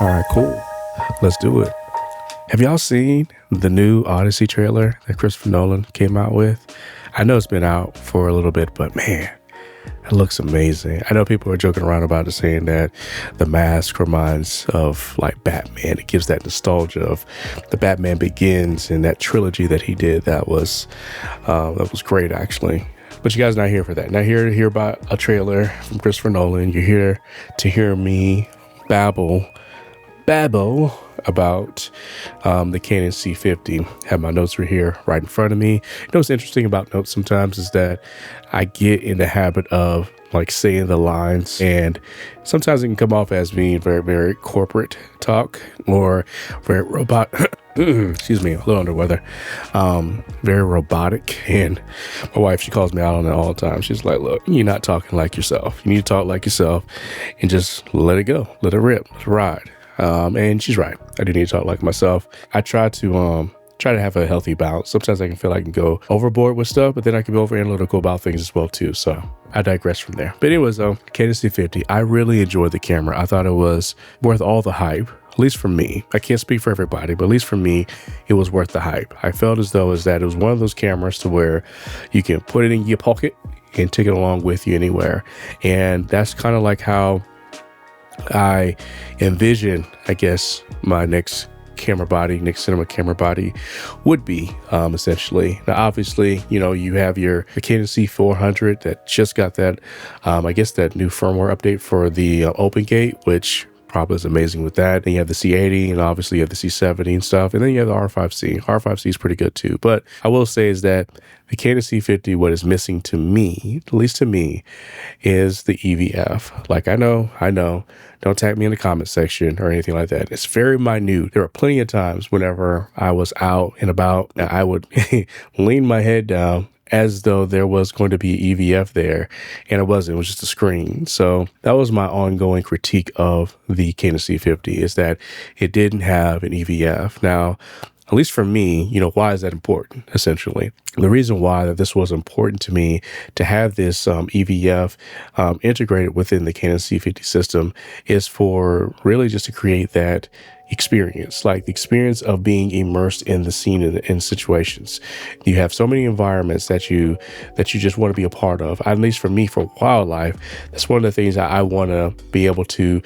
All right, cool. Let's do it. Have y'all seen the new Odyssey trailer that Christopher Nolan came out with? I know it's been out for a little bit, but man, it looks amazing. I know people are joking around about it, saying that the mask reminds of like Batman. It gives that nostalgia of the Batman Begins and that trilogy that he did. That was great, actually. But you guys are not here for that. Not here to hear about a trailer from Christopher Nolan. You're here to hear me babble about the Canon C50. Have my notes right here right in front of me. You know what's interesting about notes sometimes is that I get in the habit of like saying the lines, and sometimes it can come off as being very, very corporate talk or very robot. Excuse me, a little under weather. Very robotic. And my wife, she calls me out on it all the time. She's like, look, you're not talking like yourself. You need to talk like yourself and just let it go. Let it rip. Let it ride. And she's right. I do need to talk like myself. I try to have a healthy balance. Sometimes I can feel like I can go overboard with stuff, but then I can be over analytical about things as well too. So I digress from there. But anyways, Canon C50, I really enjoyed the camera. I thought it was worth all the hype, at least for me. I can't speak for everybody, but at least for me, it was worth the hype. I felt as though it was one of those cameras to where you can put it in your pocket and take it along with you anywhere. And that's kind of like how I envision, I guess, my next cinema camera body would be, essentially. Now, obviously, you know, you have the Canon C400 that just got that, I guess that new firmware update for the open gate, which probably is amazing with that. Then you have the C80, and obviously you have the C70 and stuff. And then you have the R5C. R5C is pretty good too. But I will say is that the Canon C50, what is missing to me, at least to me, is the EVF. Like, I know, don't tag me in the comment section or anything like that. It's very minute. There were plenty of times whenever I was out and about, I would lean my head down as though there was going to be EVF there, and it wasn't. It was just a screen. So that was my ongoing critique of the Canon C50, is that it didn't have an EVF. Now, at least for me, you know, why is that important, essentially? The reason why that this was important to me to have this EVF integrated within the Canon C50 system is for really just to create that experience, like the experience of being immersed in the scene in situations. You have so many environments that you just want to be a part of. At least for me, for wildlife, that's one of the things I want to be able to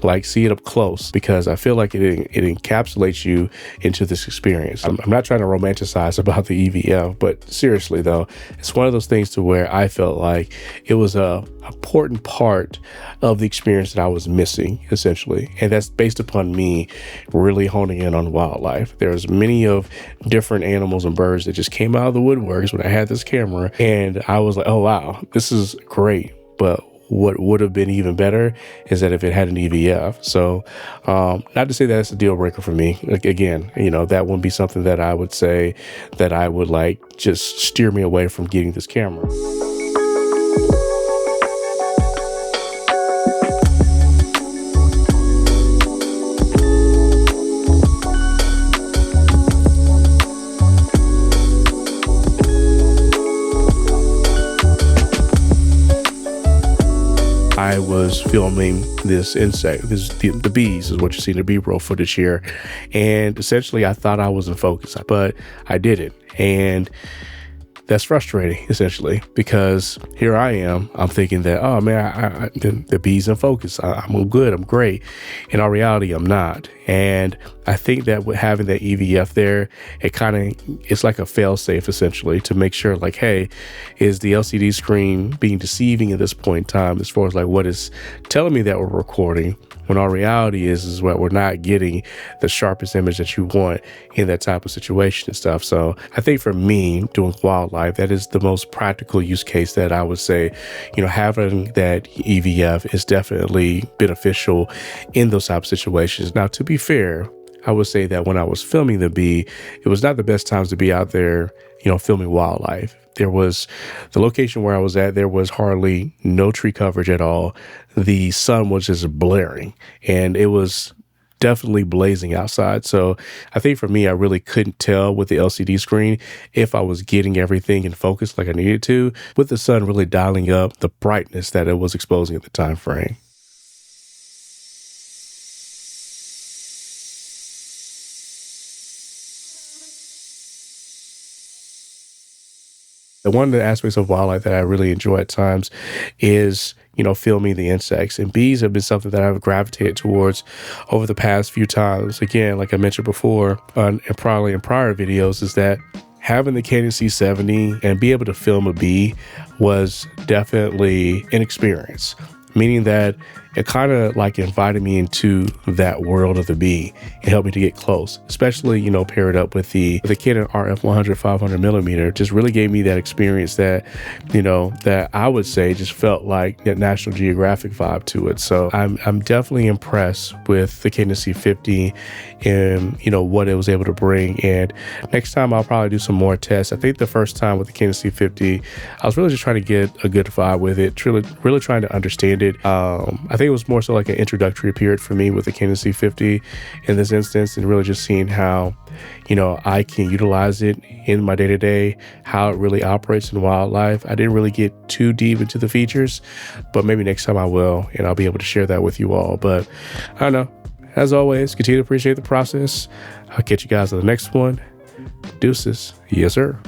like see it up close, because I feel like it encapsulates you into this experience. I'm not trying to romanticize about the EVF, but seriously though, it's one of those things to where I felt like it was a important part of the experience that I was missing, essentially. And that's based upon me really honing in on wildlife. There's many of different animals and birds that just came out of the woodworks when I had this camera, and I was like, oh wow, this is great. But what would have been even better is that if it had an EVF. So not to say that it's a deal breaker for me. Like, again, you know, that wouldn't be something that I would say that I would like just steer me away from getting this camera. I was filming this insect. The bees is what you see in the B-roll footage here. And essentially I thought I was in focus, but I didn't. And that's frustrating, essentially, because here I am. I'm thinking that, oh man, the bee's in focus. I'm good. I'm great. In all reality, I'm not. And I think that with having that EVF there, it's like a fail safe, essentially, to make sure like, hey, is the LCD screen being deceiving at this point in time as far as like what is telling me that we're recording, when our reality is what we're not getting the sharpest image that you want in that type of situation and stuff. So I think for me, doing wildlife, that is the most practical use case that I would say, you know, having that EVF is definitely beneficial in those type of situations. Now, to be fair, I would say that when I was filming the bee, it was not the best times to be out there, you know, filming wildlife. There was the location where I was at, there was hardly no tree coverage at all. The sun was just blaring, and it was definitely blazing outside. So I think for me, I really couldn't tell with the LCD screen if I was getting everything in focus like I needed to, with the sun really dialing up the brightness that it was exposing at the time frame. One of the aspects of wildlife that I really enjoy at times is, filming the insects. And bees have been something that I've gravitated towards over the past few times. Again, like I mentioned before, and probably in prior videos, is that having the Canon C70 and be able to film a bee was definitely an experience, meaning that it kind of like invited me into that world of the bee and helped me to get close, especially, paired up with the Canon RF 100 500mm. Just really gave me that experience that, that I would say just felt like that National Geographic vibe to it. So I'm definitely impressed with the Canon C50 and, what it was able to bring. And next time I'll probably do some more tests. I think the first time with the Canon C50, I was really just trying to get a good vibe with it, really trying to understand it. I think it was more so like an introductory period for me with the Canon C50 in this instance, and really just seeing how, I can utilize it in my day-to-day, how it really operates in wildlife. I didn't really get too deep into the features, but maybe next time I will, and I'll be able to share that with you all. But I don't know. As always, continue to appreciate the process. I'll catch you guys on the next one. Deuces. Yes, sir.